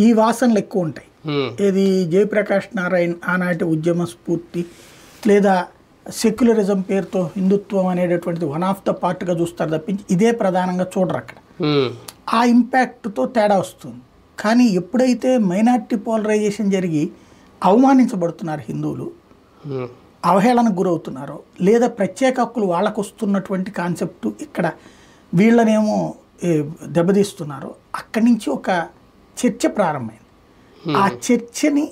ఈ వాసనలు ఎక్కువ ఉంటాయి. ఏది జయప్రకాష్ నారాయణ్ ఆనాటి ఉద్యమ స్ఫూర్తి లేదా సెక్యులరిజం పేరుతో హిందుత్వం అనేటటువంటిది వన్ ఆఫ్ ద పార్ట్గా చూస్తారు తప్పించి ఇదే ప్రధానంగా చూడరు అక్కడ. ఆ ఇంపాక్ట్తో తేడా వస్తుంది. కానీ ఎప్పుడైతే మైనారిటీ పోలరైజేషన్ జరిగి అవమానించబడుతున్నారు హిందువులు, అవహేళనకు గురవుతున్నారో లేదా ప్రత్యేక హక్కులు వాళ్ళకు వస్తున్నటువంటి కాన్సెప్ట్ ఇక్కడ వీళ్ళనేమో దెబ్బతీస్తున్నారో అక్కడి నుంచి ఒక చర్చ ప్రారంభమైంది. ఆ చర్చని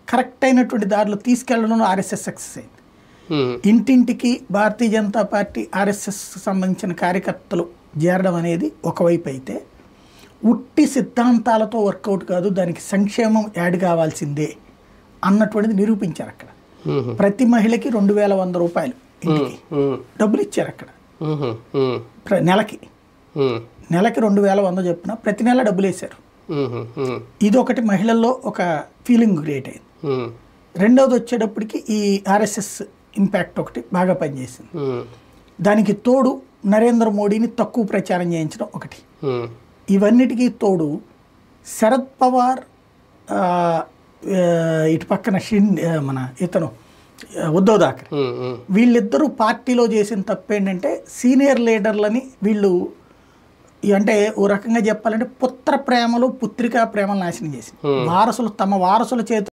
కరెక్ట్ అయినటువంటి దారిలో తీసుకెళ్లడంలో ఆర్ఎస్ఎస్ సక్సెస్ అయింది. ఇంటింటికి భారతీయ జనతా పార్టీ ఆర్ఎస్ఎస్ సంబంధించిన కార్యకర్తలు చేరడం అనేది ఒకవైపు అయితే, ఉట్టి సిద్ధాంతాలతో వర్కౌట్ కాదు, దానికి సంక్షేమం యాడ్ కావాల్సిందే అన్నటువంటిది నిరూపించారు అక్కడ. ప్రతి మహిళకి 2100 రూపాయలు ఇంటికి డబ్బులు ఇచ్చారు అక్కడ. నెలకి 2100 చెప్పిన ప్రతి నెల డబ్బులు వేశారు. ఇది ఒకటి మహిళల్లో ఒక ఫీలింగ్ క్రియేట్ అయింది. రెండవది వచ్చేటప్పటికి ఈ ఆర్ఎస్ఎస్ ఇంపాక్ట్ ఒకటి బాగా పనిచేసింది. దానికి తోడు నరేంద్ర మోడీని తక్కువ ప్రచారం చేయించడం ఒకటి. ఇవన్నిటికీ తోడు శరద్ పవార్, ఇటు పక్కన మన ఇతను ఉద్ధవ్ థాకరే, వీళ్ళిద్దరూ పార్టీలో చేసిన తప్పేంటంటే సీనియర్ లీడర్లని వీళ్ళు అంటే ఓ రకంగా చెప్పాలంటే పుత్ర ప్రేమలు పుత్రికా ప్రేమలు నాశనం చేసి తమ వారసుల చేతి